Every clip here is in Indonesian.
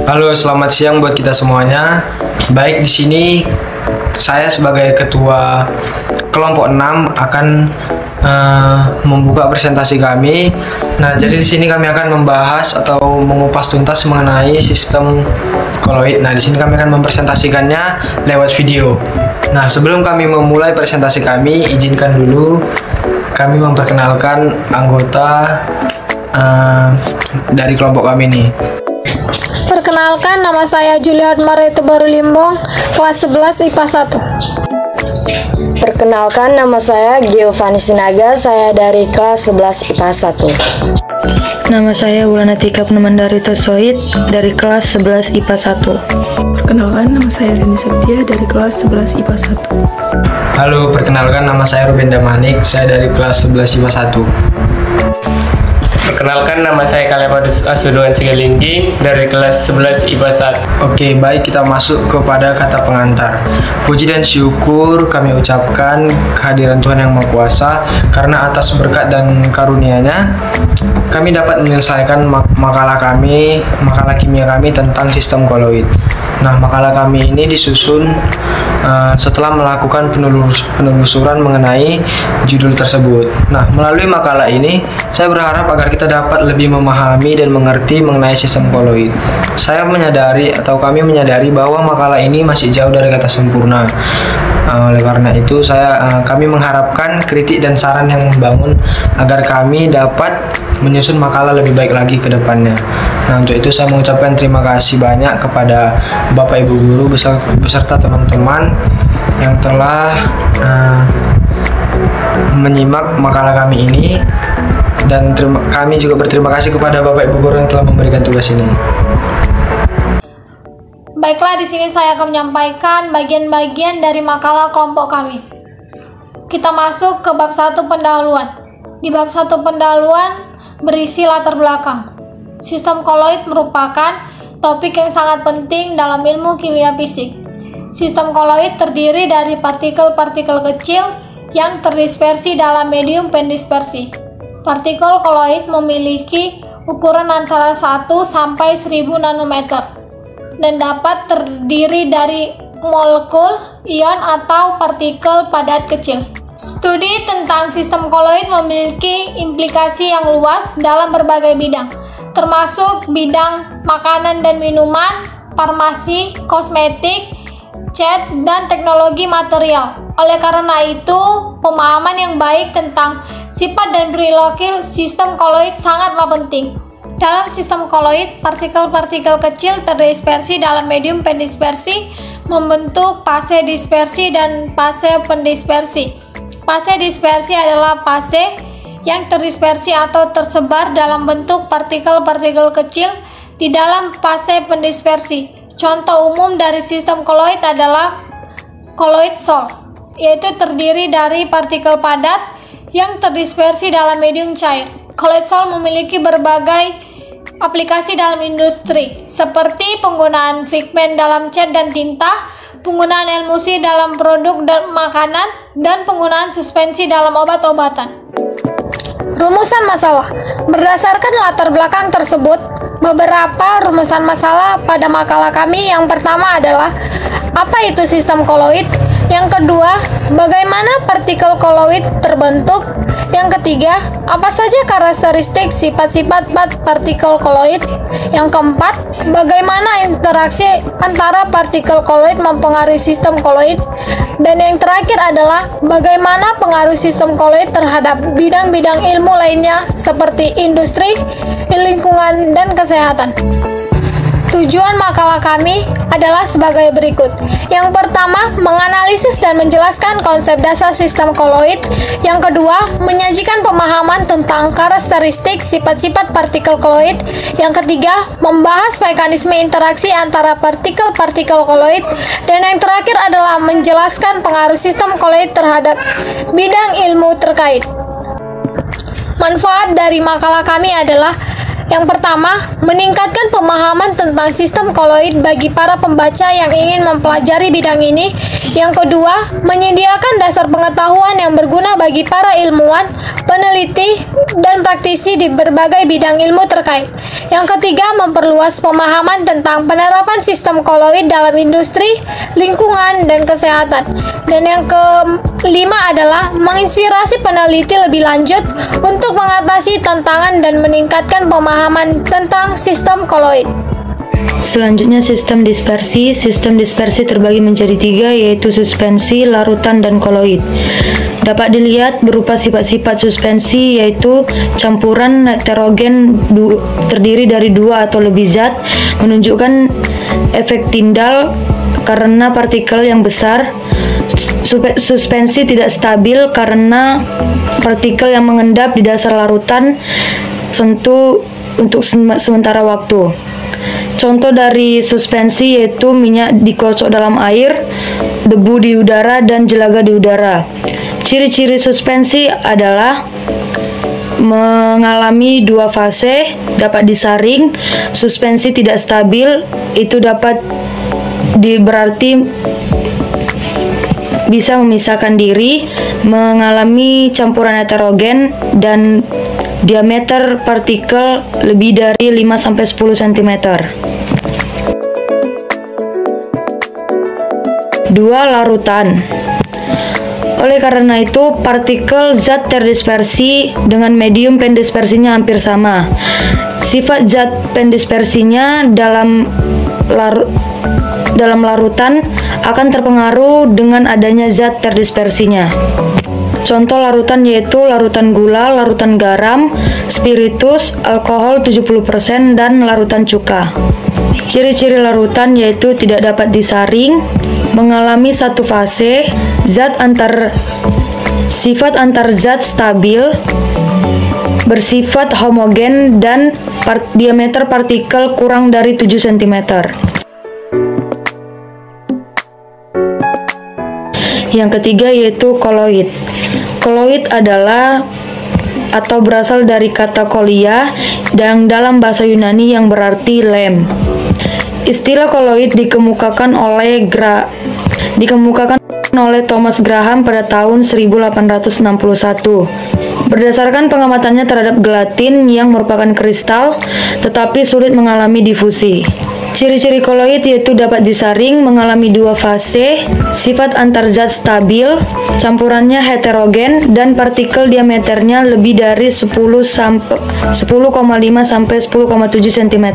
Halo, selamat siang buat kita semuanya. Baik, di sini saya sebagai ketua kelompok 6 akan membuka presentasi kami. Nah, jadi di sini kami akan membahas atau mengupas tuntas mengenai sistem koloid. Nah, di sini kami akan mempresentasikannya lewat video. Nah, sebelum kami memulai presentasi kami, izinkan dulu kami memperkenalkan anggota dari kelompok kami ini. Perkenalkan, nama saya Juliet Mareto Barulimbong, kelas 11 IPA 1. Perkenalkan, nama saya Giovanni Sinaga, saya dari kelas 11 IPA 1. Nama saya Wulanatika Penemandari Tosoid dari kelas 11 IPA 1. Perkenalkan, nama saya Rini Septia dari kelas 11 IPA 1. Halo, perkenalkan nama saya Ruben Damanik, saya dari kelas 11 IPA 1. Perkenalkan, nama saya Kalepadus Asuduan Sigalinggi dari kelas 11 IPA 1. Oke, baik, kita masuk kepada kata pengantar. Puji dan syukur kami ucapkan kehadiran Tuhan Yang Maha Kuasa, karena atas berkat dan karunia-Nya kami dapat menyelesaikan makalah kimia kami tentang sistem koloid. Nah, makalah kami ini disusun setelah melakukan penelusuran mengenai judul tersebut. Nah, melalui makalah ini, saya berharap agar kita dapat lebih memahami dan mengerti mengenai sistem koloid. Kami menyadari bahwa makalah ini masih jauh dari kata sempurna. Oleh karena itu, kami mengharapkan kritik dan saran yang membangun agar kami dapat menyusun makalah lebih baik lagi ke depannya. Nah, untuk itu saya mengucapkan terima kasih banyak kepada Bapak Ibu Guru beserta teman-teman yang telah menyimak makalah kami ini, dan kami juga berterima kasih kepada Bapak Ibu Guru yang telah memberikan tugas ini. Baiklah, di sini saya akan menyampaikan bagian-bagian dari makalah kelompok kami. Kita masuk ke bab 1 pendahuluan. Di bab 1 pendahuluan berisi latar belakang. Sistem koloid merupakan topik yang sangat penting dalam ilmu kimia fisik. Sistem koloid terdiri dari partikel-partikel kecil yang terdispersi dalam medium pendispersi. Partikel koloid memiliki ukuran antara 1 sampai 1000 nanometer dan dapat terdiri dari molekul, ion, atau partikel padat kecil. Studi tentang sistem koloid memiliki implikasi yang luas dalam berbagai bidang, termasuk bidang makanan dan minuman, farmasi, kosmetik, cat, dan teknologi material. Oleh karena itu, pemahaman yang baik tentang sifat dan perilaku sistem koloid sangatlah penting. Dalam sistem koloid, partikel-partikel kecil terdispersi dalam medium pendispersi membentuk fase dispersi dan fase pendispersi. Fase dispersi adalah fase yang terdispersi atau tersebar dalam bentuk partikel-partikel kecil di dalam fase pendispersi. Contoh umum dari sistem koloid adalah koloid sol, yaitu terdiri dari partikel padat yang terdispersi dalam medium cair. Koloid sol memiliki berbagai aplikasi dalam industri, seperti penggunaan pigmen dalam cat dan tinta, penggunaan emulsi dalam produk dan makanan, dan penggunaan suspensi dalam obat-obatan. Rumusan masalah. Berdasarkan latar belakang tersebut, beberapa rumusan masalah pada makalah kami. Yang pertama adalah apa itu sistem koloid? Yang kedua, bagaimana partikel koloid terbentuk? Yang ketiga, apa saja karakteristik sifat-sifat partikel koloid? Yang keempat, bagaimana interaksi antara partikel koloid mempengaruhi sistem koloid? Dan yang terakhir adalah bagaimana pengaruh sistem koloid terhadap bidang-bidang ilmu lainnya seperti industri, lingkungan, dan kesehatan. Tujuan makalah kami adalah sebagai berikut. Yang pertama, menganalisis dan menjelaskan konsep dasar sistem koloid. Yang kedua, menyajikan pemahaman tentang karakteristik sifat-sifat partikel koloid. Yang ketiga, membahas mekanisme interaksi antara partikel-partikel koloid. Dan yang terakhir adalah menjelaskan pengaruh sistem koloid terhadap bidang ilmu terkait. Manfaat dari makalah kami adalah yang pertama, meningkatkan pemahaman tentang sistem koloid bagi para pembaca yang ingin mempelajari bidang ini. Yang kedua, menyediakan dasar pengetahuan yang berguna bagi para ilmuwan, peneliti, dan praktisi di berbagai bidang ilmu terkait. Yang ketiga, memperluas pemahaman tentang penerapan sistem koloid dalam industri, lingkungan, dan kesehatan. Dan yang kelima adalah menginspirasi peneliti lebih lanjut untuk mengatasi tantangan dan meningkatkan pemahaman tentang sistem koloid. Selanjutnya sistem dispersi. Sistem dispersi terbagi menjadi 3, yaitu suspensi, larutan, dan koloid. Dapat dilihat berupa sifat-sifat suspensi, yaitu campuran heterogen terdiri dari 2 atau lebih zat, menunjukkan efek Tyndall karena partikel yang besar. Suspensi tidak stabil karena partikel yang mengendap di dasar larutan tentu untuk sementara waktu. Contoh dari suspensi yaitu minyak dikocok dalam air, debu di udara, dan jelaga di udara. Ciri-ciri suspensi adalah mengalami 2 fase, dapat disaring. Suspensi tidak stabil, itu dapat berarti bisa memisahkan diri, mengalami campuran heterogen, dan diameter partikel lebih dari 5-10 cm. 2. Larutan. Oleh karena itu, partikel zat terdispersi dengan medium pendispersinya hampir sama. Sifat zat pendispersinya dalam larutan akan terpengaruh dengan adanya zat terdispersinya. Contoh larutan yaitu larutan gula, larutan garam, spiritus, alkohol 70%, dan larutan cuka. Ciri-ciri larutan yaitu tidak dapat disaring, mengalami 1 fase, sifat antar zat stabil, bersifat homogen, dan diameter partikel kurang dari 7 cm. Yang ketiga yaitu koloid. Koloid adalah atau berasal dari kata kolia dan dalam bahasa Yunani yang berarti lem. Istilah koloid dikemukakan oleh Thomas Graham pada tahun 1861. Berdasarkan pengamatannya terhadap gelatin yang merupakan kristal tetapi sulit mengalami difusi. Ciri-ciri koloid yaitu dapat disaring, mengalami 2 fase, sifat antar zat stabil, campurannya heterogen, dan partikel diameternya lebih dari 10,5 sampai 10,7 cm.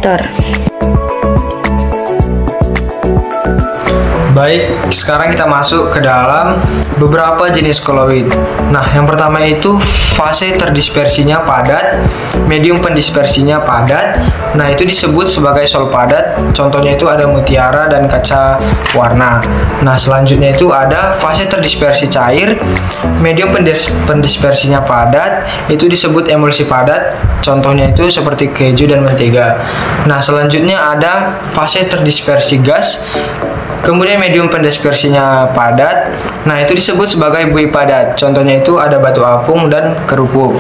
Baik, sekarang kita masuk ke dalam beberapa jenis koloid. Nah, yang pertama itu fase terdispersinya padat, medium pendispersinya padat. Nah, itu disebut sebagai sol padat. Contohnya itu ada mutiara dan kaca warna. Nah, selanjutnya itu ada fase terdispersi cair, medium pendispersinya padat, itu disebut emulsi padat. Contohnya itu seperti keju dan mentega. Nah, selanjutnya ada fase terdispersi gas, kemudian medium pendispersinya padat. Nah, itu disebut sebagai buih padat. Contohnya itu ada batu apung dan kerupuk.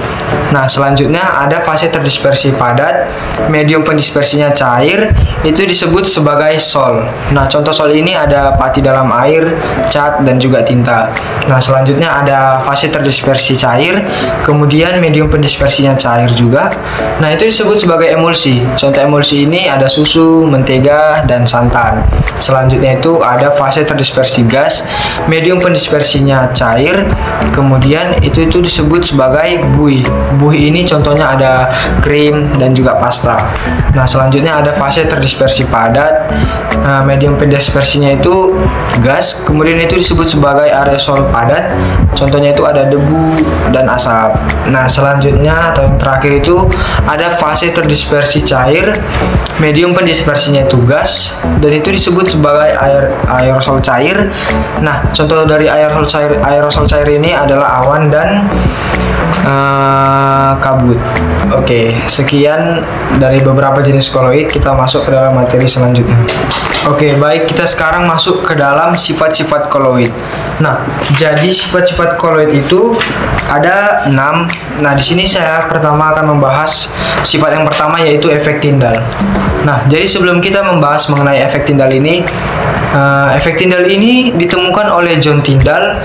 Nah, selanjutnya ada fase terdispersi padat, medium pendispersinya cair, itu disebut sebagai sol. Nah, contoh sol ini ada pati dalam air, cat, dan juga tinta. Nah, selanjutnya ada fase terdispersi cair, kemudian medium pendispersinya cair juga. Nah, itu disebut sebagai emulsi. Contoh emulsi ini ada susu, mentega, dan santan. Selanjutnya itu ada fase terdispersi gas, medium pendispersinya cair, kemudian itu disebut sebagai buih. Buih ini contohnya ada krim dan juga pasta. Nah, selanjutnya ada fase terdispersi padat, medium pendispersinya itu gas, kemudian itu disebut sebagai aerosol padat. Contohnya itu ada debu dan asap. Nah, selanjutnya atau yang terakhir itu ada fase terdispersi cair, medium pendispersinya itu gas, dan itu disebut sebagai aerosol cair. Nah, contoh dari aerosol cair ini adalah awan dan kabut. Oke, sekian dari beberapa jenis koloid. Kita masuk ke dalam materi selanjutnya. Oke, baik, kita sekarang masuk ke dalam sifat-sifat koloid. Nah, jadi sifat-sifat koloid itu ada 6. Nah, di sini saya pertama akan membahas sifat yang pertama, yaitu efek Tyndall. Nah, jadi sebelum kita membahas mengenai efek Tyndall ini, efek Tyndall ini ditemukan oleh John Tyndall.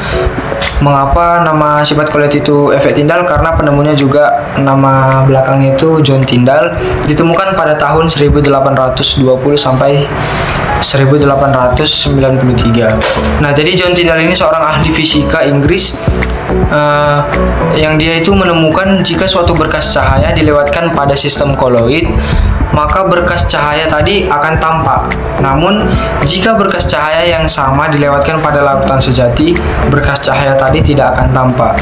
Mengapa nama sifat koloid itu efek Tyndall? Karena penemunya juga nama belakangnya itu John Tyndall. Ditemukan pada tahun 1820 sampai 1893. Nah, jadi John Tyndall ini seorang ahli fisika Inggris yang dia itu menemukan jika suatu berkas cahaya dilewatkan pada sistem koloid, maka berkas cahaya tadi akan tampak. Namun, jika berkas cahaya yang sama dilewatkan pada larutan sejati, berkas cahaya tadi tidak akan tampak.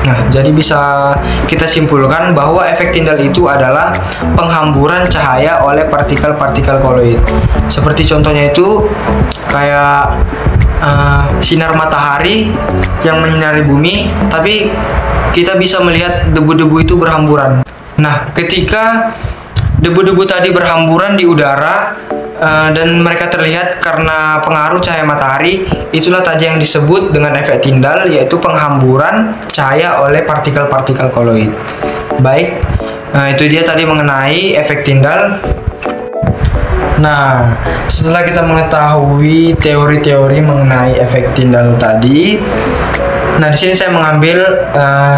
Nah, jadi bisa kita simpulkan bahwa efek Tyndall itu adalah penghamburan cahaya oleh partikel-partikel koloid. Seperti contohnya itu kayak sinar matahari yang menyinari bumi, tapi kita bisa melihat debu-debu itu berhamburan. Nah, ketika debu-debu tadi berhamburan di udara dan mereka terlihat karena pengaruh cahaya matahari, itulah tadi yang disebut dengan efek Tyndall, yaitu penghamburan cahaya oleh partikel-partikel koloid. Baik, itu dia tadi mengenai efek Tyndall. Nah, setelah kita mengetahui teori-teori mengenai efek Tyndall tadi, nah di sini saya mengambil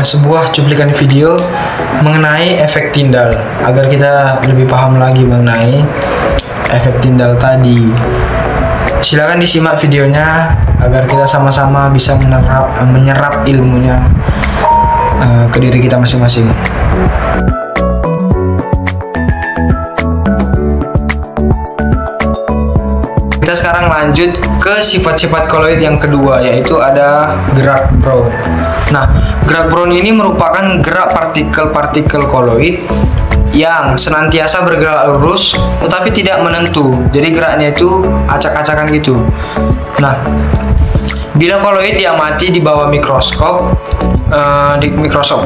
sebuah cuplikan video mengenai efek Tyndall agar kita lebih paham lagi mengenai efek Tyndall tadi. Silakan disimak videonya agar kita sama-sama bisa menyerap ilmunya ke diri kita masing-masing. Kita sekarang lanjut ke sifat-sifat koloid yang kedua, yaitu ada gerak Brown. Nah, gerak Brown ini merupakan gerak partikel-partikel koloid yang senantiasa bergerak lurus tetapi tidak menentu. Jadi geraknya itu acak-acakan gitu. Nah, bila koloid diamati di bawah mikroskop, di mikroskop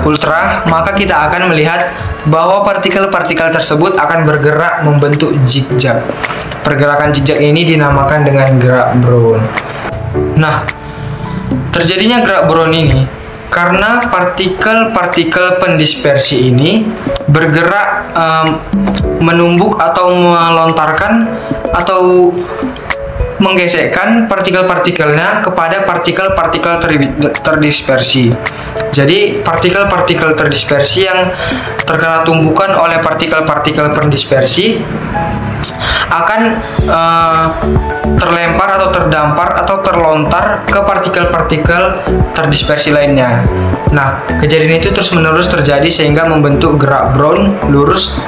ultra, maka kita akan melihat bahwa partikel-partikel tersebut akan bergerak membentuk zigzag. Pergerakan zigzag ini dinamakan dengan gerak Brown. Nah, terjadinya gerak Brown ini karena partikel-partikel pendispersi ini bergerak menumbuk atau melontarkan atau menggesekkan partikel-partikelnya kepada partikel-partikel terdispersi. Jadi partikel-partikel terdispersi yang terkena tumbukan oleh partikel-partikel pendispersi akan terlempar atau terdampar atau terlontar ke partikel-partikel terdispersi lainnya. Nah, kejadian itu terus-menerus terjadi sehingga membentuk gerak Brown lurus,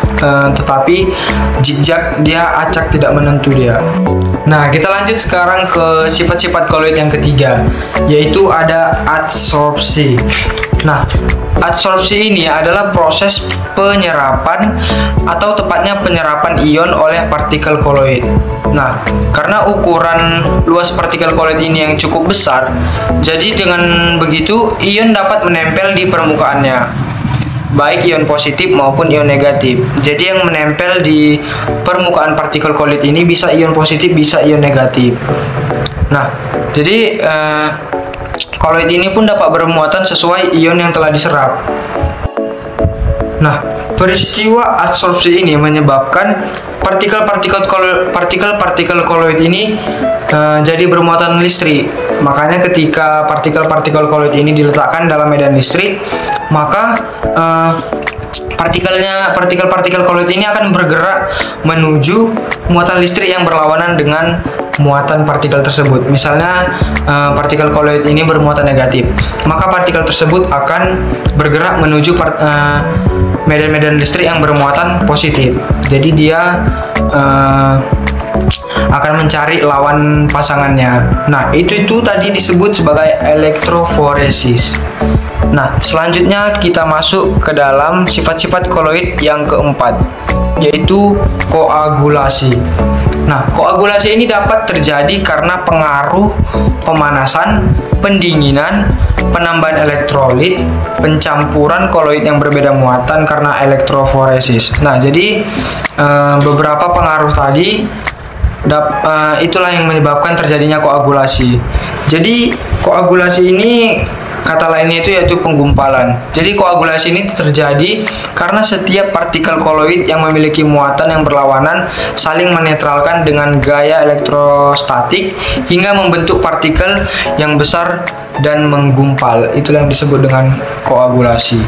tetapi zigzag, dia acak, tidak menentu dia. Nah, kita lanjut sekarang ke sifat-sifat koloid yang ketiga, yaitu ada adsorpsi. Nah, adsorpsi ini adalah proses penyerapan atau tepatnya penyerapan ion oleh partikel koloid. Nah, karena ukuran luas partikel koloid ini yang cukup besar, jadi dengan begitu ion dapat menempel di permukaannya, baik ion positif maupun ion negatif. Jadi yang menempel di permukaan partikel koloid ini bisa ion positif, bisa ion negatif. Nah, jadi koloid ini pun dapat bermuatan sesuai ion yang telah diserap. Nah, peristiwa adsorpsi ini menyebabkan partikel-partikel koloid ini jadi bermuatan listrik. Makanya ketika partikel-partikel koloid ini diletakkan dalam medan listrik, maka partikel-partikel koloid ini akan bergerak menuju muatan listrik yang berlawanan dengan muatan partikel tersebut. Misalnya partikel koloid ini bermuatan negatif, maka partikel tersebut akan bergerak menuju medan-medan listrik yang bermuatan positif. Jadi dia akan mencari lawan pasangannya. Nah, itu tadi disebut sebagai elektroforesis. Nah, selanjutnya kita masuk ke dalam sifat-sifat koloid yang keempat, yaitu koagulasi. Nah, koagulasi ini dapat terjadi karena pengaruh pemanasan, pendinginan, penambahan elektrolit, pencampuran koloid yang berbeda muatan karena elektroforesis. Nah, jadi beberapa pengaruh tadi itulah yang menyebabkan terjadinya koagulasi. Jadi koagulasi ini kata lainnya itu yaitu penggumpalan. Jadi koagulasi ini terjadi karena setiap partikel koloid yang memiliki muatan yang berlawanan saling menetralkan dengan gaya elektrostatik hingga membentuk partikel yang besar dan menggumpal. Itulah yang disebut dengan koagulasi.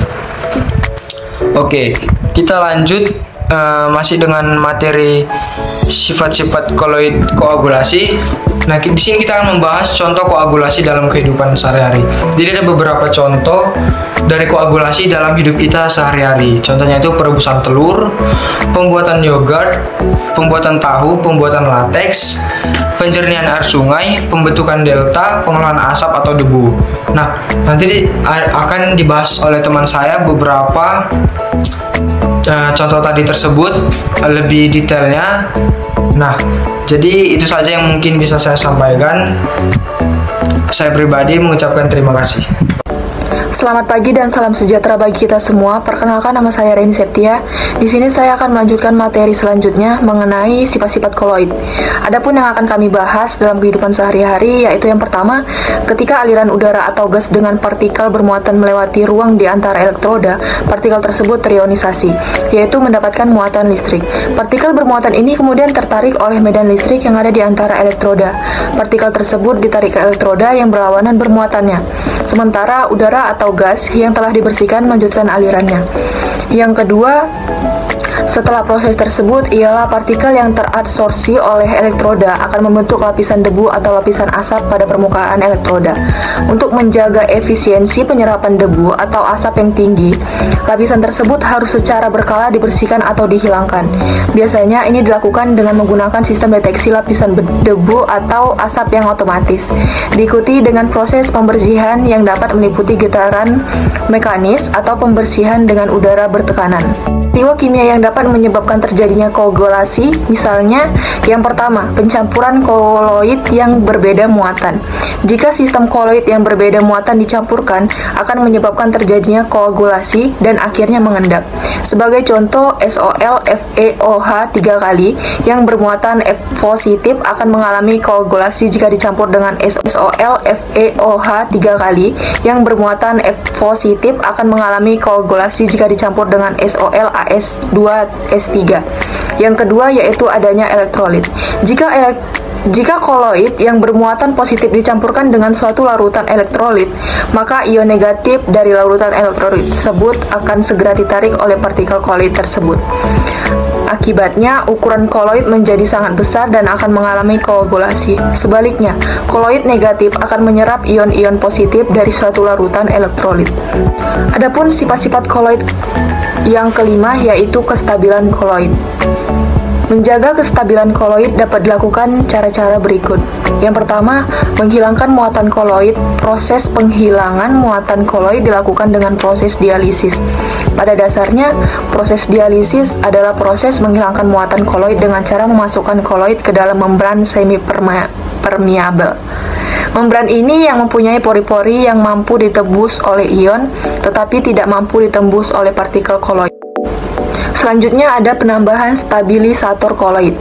Oke, kita lanjut masih dengan materi sifat-sifat koloid koagulasi. Nah, di sini kita akan membahas contoh koagulasi dalam kehidupan sehari-hari. Jadi ada beberapa contoh dari koagulasi dalam hidup kita sehari-hari. Contohnya itu perebusan telur, pembuatan yogurt, pembuatan tahu, pembuatan lateks, penjernihan air sungai, pembentukan delta, pengolahan asap atau debu. Nah, nanti akan dibahas oleh teman saya beberapa contoh tadi tersebut lebih detailnya. Nah, jadi itu saja yang mungkin bisa saya sampaikan. Saya pribadi mengucapkan terima kasih. Selamat pagi dan salam sejahtera bagi kita semua. Perkenalkan, nama saya Reni Septia. Di sini saya akan melanjutkan materi selanjutnya mengenai sifat-sifat koloid. Adapun yang akan kami bahas dalam kehidupan sehari-hari yaitu yang pertama, ketika aliran udara atau gas dengan partikel bermuatan melewati ruang di antara elektroda, partikel tersebut terionisasi, yaitu mendapatkan muatan listrik. Partikel bermuatan ini kemudian tertarik oleh medan listrik yang ada di antara elektroda. Partikel tersebut ditarik ke elektroda yang berlawanan bermuatannya. Sementara udara atau gas yang telah dibersihkan melanjutkan alirannya. Yang kedua, setelah proses tersebut ialah partikel yang teradsorpsi oleh elektroda akan membentuk lapisan debu atau lapisan asap pada permukaan elektroda. Untuk menjaga efisiensi penyerapan debu atau asap yang tinggi, lapisan tersebut harus secara berkala dibersihkan atau dihilangkan. Biasanya ini dilakukan dengan menggunakan sistem deteksi lapisan debu atau asap yang otomatis, diikuti dengan proses pembersihan yang dapat meliputi getaran mekanis atau pembersihan dengan udara bertekanan. Peristiwa kimia yang dapat menyebabkan terjadinya koagulasi, misalnya yang pertama, pencampuran koloid yang berbeda muatan. Jika sistem koloid yang berbeda muatan dicampurkan, akan menyebabkan terjadinya koagulasi dan akhirnya mengendap. Sebagai contoh, SOL FeOH 3 kali yang bermuatan F positif akan mengalami koagulasi jika dicampur dengan SOL FeOH 3 kali yang bermuatan F positif akan mengalami koagulasi jika dicampur dengan SOL AS2S3. Yang kedua yaitu adanya elektrolit. Jika koloid yang bermuatan positif dicampurkan dengan suatu larutan elektrolit, maka ion negatif dari larutan elektrolit tersebut akan segera ditarik oleh partikel koloid tersebut. Akibatnya, ukuran koloid menjadi sangat besar dan akan mengalami koagulasi. Sebaliknya, koloid negatif akan menyerap ion-ion positif dari suatu larutan elektrolit. Adapun sifat-sifat koloid yang kelima yaitu kestabilan koloid. Menjaga kestabilan koloid dapat dilakukan cara-cara berikut. Yang pertama, menghilangkan muatan koloid. Proses penghilangan muatan koloid dilakukan dengan proses dialisis. Pada dasarnya, proses dialisis adalah proses menghilangkan muatan koloid dengan cara memasukkan koloid ke dalam membran semi-permeabel. Membran ini yang mempunyai pori-pori yang mampu ditembus oleh ion, tetapi tidak mampu ditembus oleh partikel koloid. Selanjutnya ada penambahan stabilisator koloid.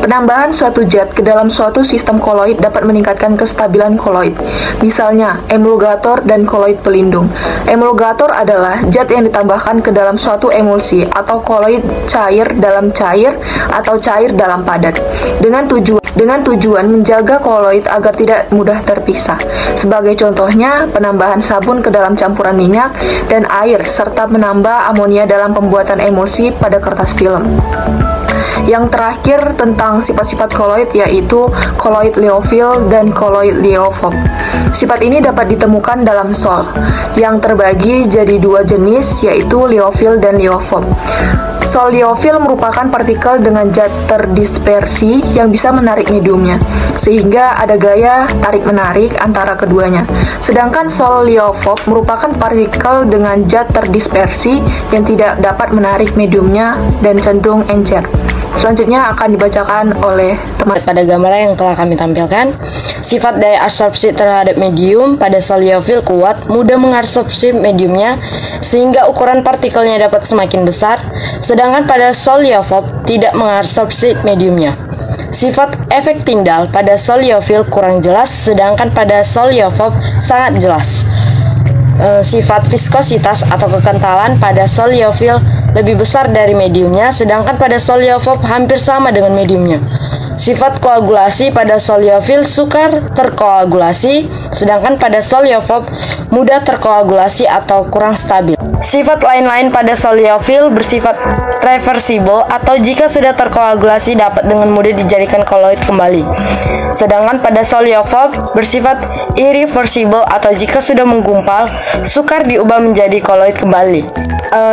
Penambahan suatu zat ke dalam suatu sistem koloid dapat meningkatkan kestabilan koloid. Misalnya, emulgator dan koloid pelindung. Emulgator adalah zat yang ditambahkan ke dalam suatu emulsi atau koloid cair dalam cair atau cair dalam padat dengan tujuan menjaga koloid agar tidak mudah terpisah. Sebagai contohnya, penambahan sabun ke dalam campuran minyak dan air serta menambah amonia dalam pembuatan emulsi pada kertas film. Yang terakhir tentang sifat-sifat koloid yaitu koloid liofil dan koloid liofob. Sifat ini dapat ditemukan dalam sol yang terbagi jadi dua jenis yaitu liofil dan liofob. Sol liofil merupakan partikel dengan zat terdispersi yang bisa menarik mediumnya, sehingga ada gaya tarik-menarik antara keduanya. Sedangkan sol liofob merupakan partikel dengan zat terdispersi yang tidak dapat menarik mediumnya dan cenderung encer. Selanjutnya akan dibacakan oleh teman. Pada gambaran yang telah kami tampilkan, sifat daya absorpsi terhadap medium pada soliofil kuat, mudah mengabsorpsi mediumnya sehingga ukuran partikelnya dapat semakin besar, sedangkan pada soliofob tidak mengabsorpsi mediumnya. Sifat efek tindal pada soliofil kurang jelas, sedangkan pada soliofob sangat jelas. Sifat viskositas atau kekentalan pada soliofil lebih besar dari mediumnya, sedangkan pada soliofob hampir sama dengan mediumnya. Sifat koagulasi pada soliofil sukar terkoagulasi, sedangkan pada soliofob mudah terkoagulasi atau kurang stabil. Sifat lain-lain pada soliofil bersifat reversible atau jika sudah terkoagulasi dapat dengan mudah dijadikan koloid kembali. Sedangkan pada soliofob bersifat irreversible atau jika sudah menggumpal sukar diubah menjadi koloid kembali.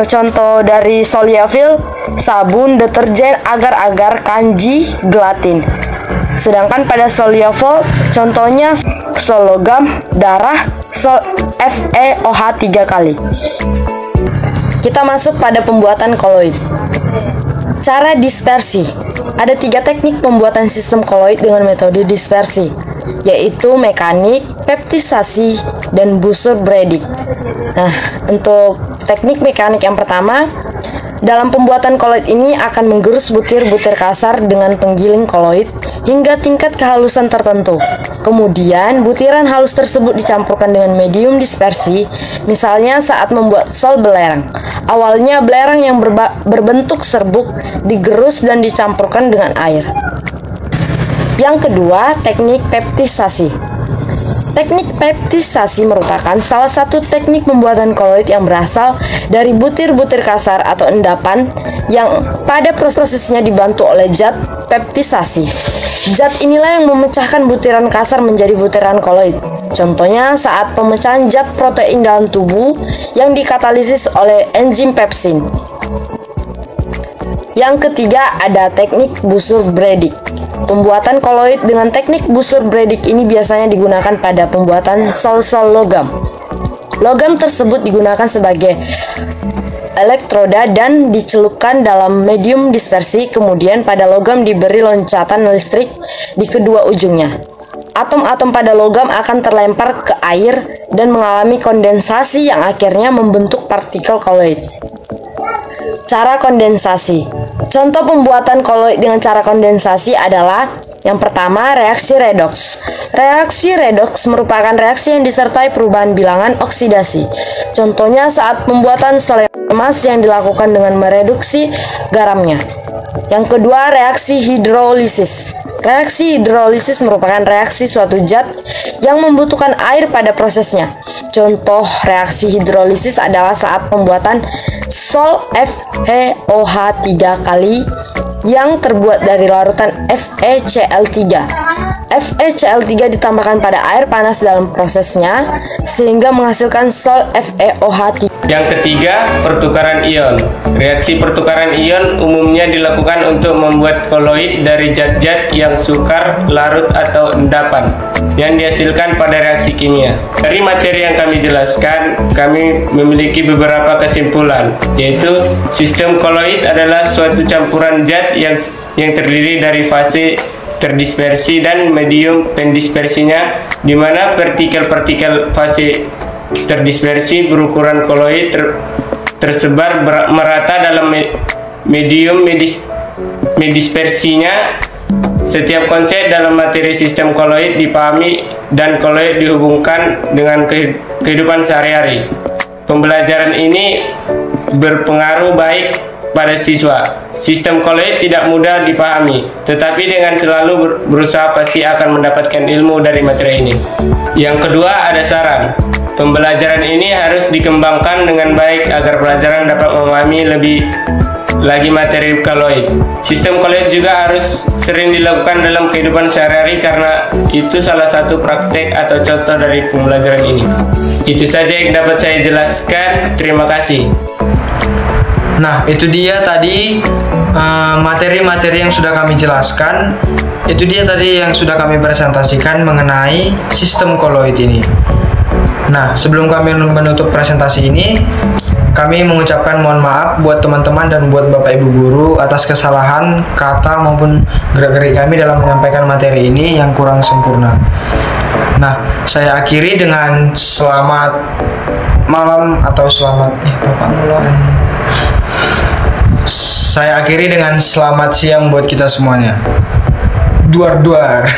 Contoh dari soliofil: sabun, deterjen, agar-agar, kanji, gelatin. Sedangkan pada soliofob contohnya sol logam, darah, sol FeOH 3 kali. Kita masuk pada pembuatan koloid. Cara dispersi. Ada 3 teknik pembuatan sistem koloid dengan metode dispersi, yaitu mekanik, peptisasi, dan Bussur-Bredig. Nah, untuk teknik mekanik yang pertama, dalam pembuatan koloid ini akan menggerus butir-butir kasar dengan penggiling koloid hingga tingkat kehalusan tertentu. Kemudian, butiran halus tersebut dicampurkan dengan medium dispersi, misalnya saat membuat sol belerang. Awalnya belerang yang berbentuk serbuk digerus dan dicampurkan dengan air. Yang kedua, teknik peptisasi. Teknik peptisasi merupakan salah satu teknik pembuatan koloid yang berasal dari butir-butir kasar atau endapan yang pada prosesnya dibantu oleh zat peptisasi. Zat inilah yang memecahkan butiran kasar menjadi butiran koloid. Contohnya saat pemecahan zat protein dalam tubuh yang dikatalisis oleh enzim pepsin. Yang ketiga ada teknik Bussur-Bredig. Pembuatan koloid dengan teknik Bussur-Bredig ini biasanya digunakan pada pembuatan sol-sol logam. Logam tersebut digunakan sebagai elektroda dan dicelupkan dalam medium dispersi, kemudian pada logam diberi loncatan listrik di kedua ujungnya. Atom-atom pada logam akan terlempar ke air dan mengalami kondensasi yang akhirnya membentuk partikel koloid. Cara kondensasi. Contoh pembuatan koloid dengan cara kondensasi adalah yang pertama, reaksi redoks. Reaksi redoks merupakan reaksi yang disertai perubahan bilangan oksidasi. Contohnya saat pembuatan sol emas yang dilakukan dengan mereduksi garamnya. Yang kedua, reaksi hidrolisis. Reaksi hidrolisis merupakan reaksi suatu zat yang membutuhkan air pada prosesnya. Contoh reaksi hidrolisis adalah saat pembuatan sol FeOH 3 kali yang terbuat dari larutan FeCl3. FeCl3 ditambahkan pada air panas dalam prosesnya sehingga menghasilkan sol FeOH 3. Yang ketiga, pertukaran ion. Reaksi pertukaran ion umumnya dilakukan untuk membuat koloid dari zat-zat yang sukar, larut, atau endapan yang dihasilkan pada reaksi kimia. Dari materi yang kami jelaskan, kami memiliki beberapa kesimpulan, yaitu sistem koloid adalah suatu campuran zat yang terdiri dari fase terdispersi dan medium pendispersinya, di mana partikel-partikel fase terdispersi berukuran koloid tersebar merata dalam medium dispersinya. Setiap konsep dalam materi sistem koloid dipahami dan koloid dihubungkan dengan kehidupan sehari-hari. Pembelajaran ini berpengaruh baik pada siswa. Sistem koloid tidak mudah dipahami, tetapi dengan selalu berusaha pasti akan mendapatkan ilmu dari materi ini. Yang kedua, ada saran. Pembelajaran ini harus dikembangkan dengan baik agar pelajaran dapat memahami lebih lagi materi koloid. Sistem koloid juga harus sering dilakukan dalam kehidupan sehari-hari karena itu salah satu praktek atau contoh dari pembelajaran ini. Itu saja yang dapat saya jelaskan. Terima kasih. Nah, itu dia tadi materi-materi yang sudah kami jelaskan. Itu dia tadi yang sudah kami presentasikan mengenai sistem koloid ini. Nah, sebelum kami menutup presentasi ini, kami mengucapkan mohon maaf buat teman-teman dan buat Bapak Ibu guru atas kesalahan kata maupun gerak-gerik kami dalam menyampaikan materi ini yang kurang sempurna. Nah, saya akhiri dengan selamat malam atau selamat Bapak mulai. Saya akhiri dengan selamat siang buat kita semuanya. Duar-duar.